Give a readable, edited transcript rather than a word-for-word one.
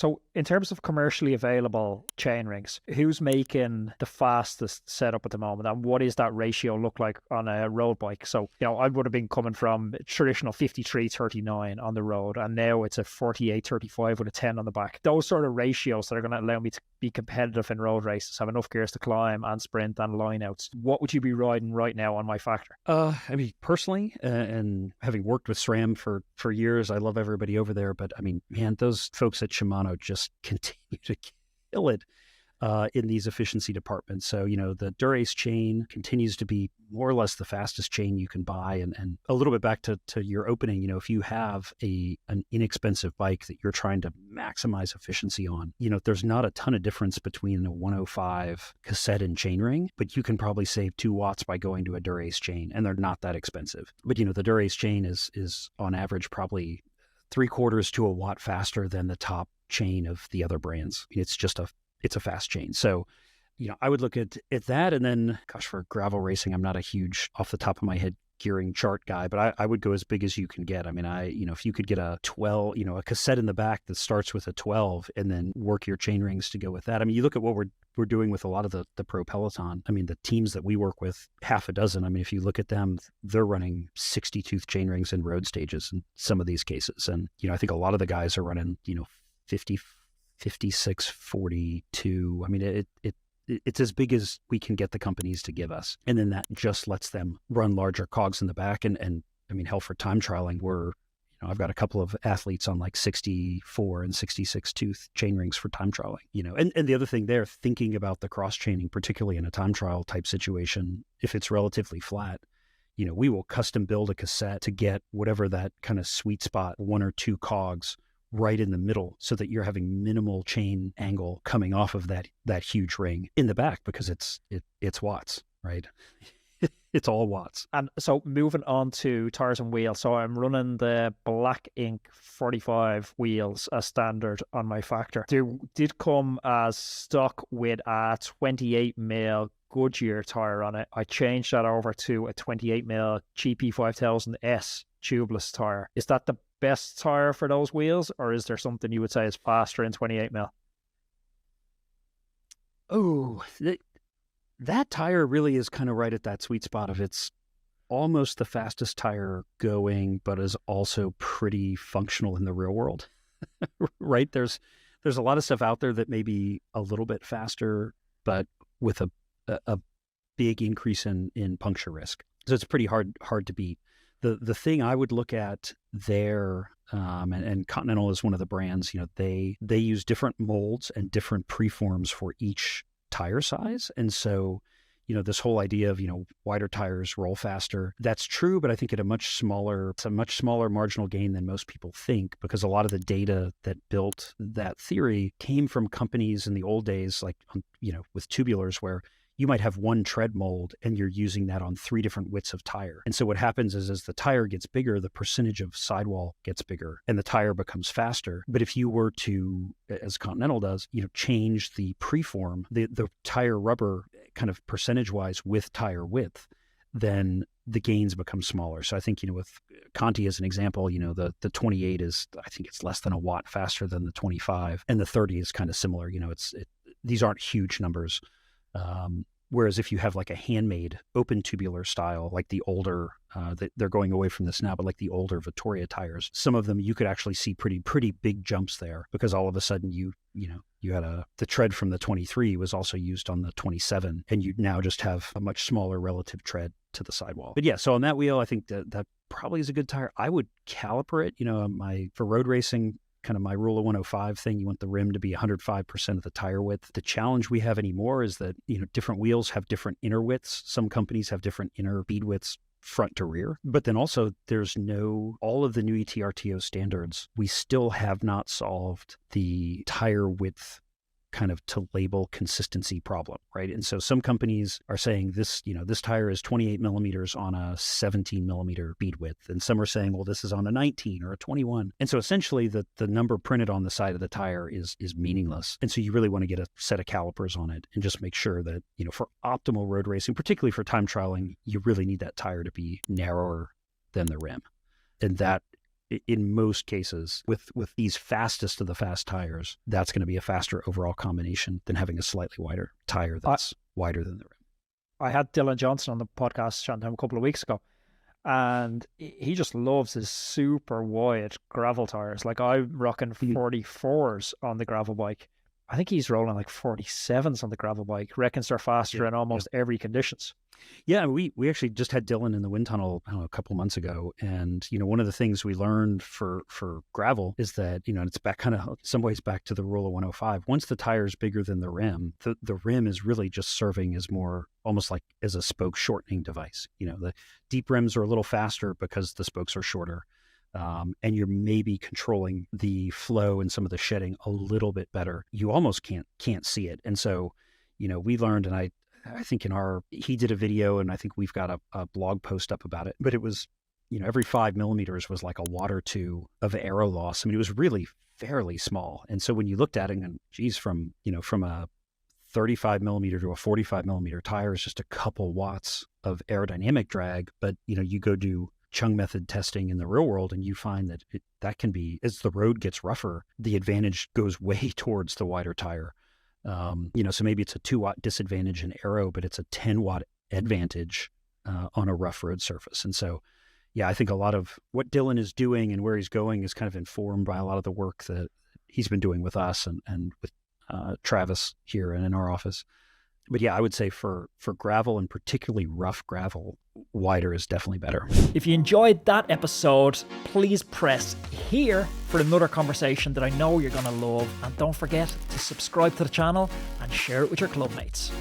So in terms of commercially available chain rings, who's making the fastest setup at the moment, and what is that ratio look like on a road bike? So, I would have been coming from traditional 53-39 on the road, and now it's a 48-35 with a 10 on the back. Those sort of ratios that are going to allow me to be competitive in road races, have enough gears to climb and sprint and line outs. What would you be riding right now on my Factor? I mean, personally, and having worked with SRAM for years, I love everybody over there. But I mean, man, those folks at Shimano just continue to kill it in these efficiency departments. So, the Dura-Ace chain continues to be more or less the fastest chain you can buy. And a little bit back to your opening, if you have an inexpensive bike that you're trying to maximize efficiency on, there's not a ton of difference between a 105 cassette and chainring, but you can probably save 2 watts by going to a Dura-Ace chain, and they're not that expensive. But, the Dura-Ace chain is on average probably 3/4 to a watt faster than the top chain of the other brands. It's a fast chain. So, I would look at that. And then, gosh, for gravel racing, I'm not a huge off the top of my head gearing chart guy, but I would go as big as you can get. I mean, if you could get a 12, a cassette in the back that starts with a 12 and then work your chain rings to go with that. I mean, you look at what we're doing with a lot of the pro peloton. I mean, the teams that we work with, half a dozen. I mean, if you look at them, they're running 60 tooth chain rings in road stages in some of these cases. And, I think a lot of the guys are running, 50, 56, 42. I mean, it's as big as we can get the companies to give us. And then that just lets them run larger cogs in the back. And I mean, hell, for time trialing, I've got a couple of athletes on like 64 and 66 tooth chain rings for time trialing, and the other thing there, thinking about the cross chaining, particularly in a time trial type situation, if it's relatively flat, we will custom build a cassette to get whatever that kind of sweet spot, 1 or 2 cogs right in the middle, so that you're having minimal chain angle coming off of that huge ring in the back, because it's watts, right? It's all watts. And so moving on to tires and wheels. So I'm running the Black Ink 45 wheels as standard on my Factor. They did come as stock with a 28mm Goodyear tire on it. I changed that over to a 28mm GP 5000S tubeless tire. Is that the best tire for those wheels, or is there something you would say is faster in 28mm? Oh, that tire really is kind of right at that sweet spot of it's almost the fastest tire going, but is also pretty functional in the real world, right? There's a lot of stuff out there that may be a little bit faster, but with a big increase in puncture risk. So it's pretty hard to beat. The thing I would look at there, and Continental is one of the brands, they use different molds and different preforms for each tire size. And so, this whole idea of, wider tires roll faster, that's true, but I think it's a much smaller marginal gain than most people think, because a lot of the data that built that theory came from companies in the old days, like, with tubulars, where you might have one tread mold and you're using that on 3 different widths of tire. And so what happens is, as the tire gets bigger, the percentage of sidewall gets bigger and the tire becomes faster. But if you were to, as Continental does, change the preform, the tire rubber kind of percentage-wise with tire width, then the gains become smaller. So I think, with Conti as an example, the 28 is, I think it's less than a watt faster than the 25, and the 30 is kind of similar. These aren't huge numbers. Whereas if you have like a handmade open tubular style, like the older, they're going away from this now, but like the older Vittoria tires, some of them you could actually see pretty big jumps there, because all of a sudden you had the tread from the 23 was also used on the 27, and you now just have a much smaller relative tread to the sidewall. But yeah, so on that wheel, I think that probably is a good tire. I would caliper it, for road racing, kind of my rule of 105 thing, you want the rim to be 105% of the tire width. The challenge we have anymore is that, different wheels have different inner widths. Some companies have different inner bead widths front to rear. But then also there's all of the new ETRTO standards, we still have not solved the tire width kind of to label consistency problem, right? And so some companies are saying this tire is 28 millimeters on a 17 millimeter bead width. And some are saying, well, this is on a 19 or a 21. And so essentially the number printed on the side of the tire is meaningless. And so you really want to get a set of calipers on it and just make sure that, for optimal road racing, particularly for time trialing, you really need that tire to be narrower than the rim. And that in most cases, with these fastest of the fast tires, that's going to be a faster overall combination than having a slightly wider tire that's wider than the rim. I had Dylan Johnson on the podcast a couple of weeks ago, and he just loves his super wide gravel tires. Like, I'm rocking 44s on the gravel bike. I think he's rolling like 47s on the gravel bike. Reckons they're faster in almost every conditions. Yeah, we actually just had Dylan in the wind tunnel a couple months ago, and one of the things we learned for gravel is that it's back kind of some ways back to the rule of 105. Once the tire is bigger than the rim is really just serving as more almost like as a spoke shortening device. The deep rims are a little faster because the spokes are shorter. And you're maybe controlling the flow and some of the shedding a little bit better. You almost can't see it. And so, we learned, and I think he did a video, and I think we've got a blog post up about it, but it was, every 5 millimeters was like a watt or two of aero loss. I mean, it was really fairly small. And so when you looked at it and geez, from a 35 millimeter to a 45 millimeter tire is just a couple watts of aerodynamic drag. But, you go do Chung method testing in the real world, and you find that that can be, as the road gets rougher, the advantage goes way towards the wider tire. So maybe it's a 2-watt disadvantage in aero, but it's a 10-watt advantage on a rough road surface. And so, yeah, I think a lot of what Dylan is doing and where he's going is kind of informed by a lot of the work that he's been doing with us and with Travis here and in our office. But yeah, I would say for gravel, and particularly rough gravel, wider is definitely better. If you enjoyed that episode, please press here for another conversation that I know you're going to love. And don't forget to subscribe to the channel and share it with your club mates.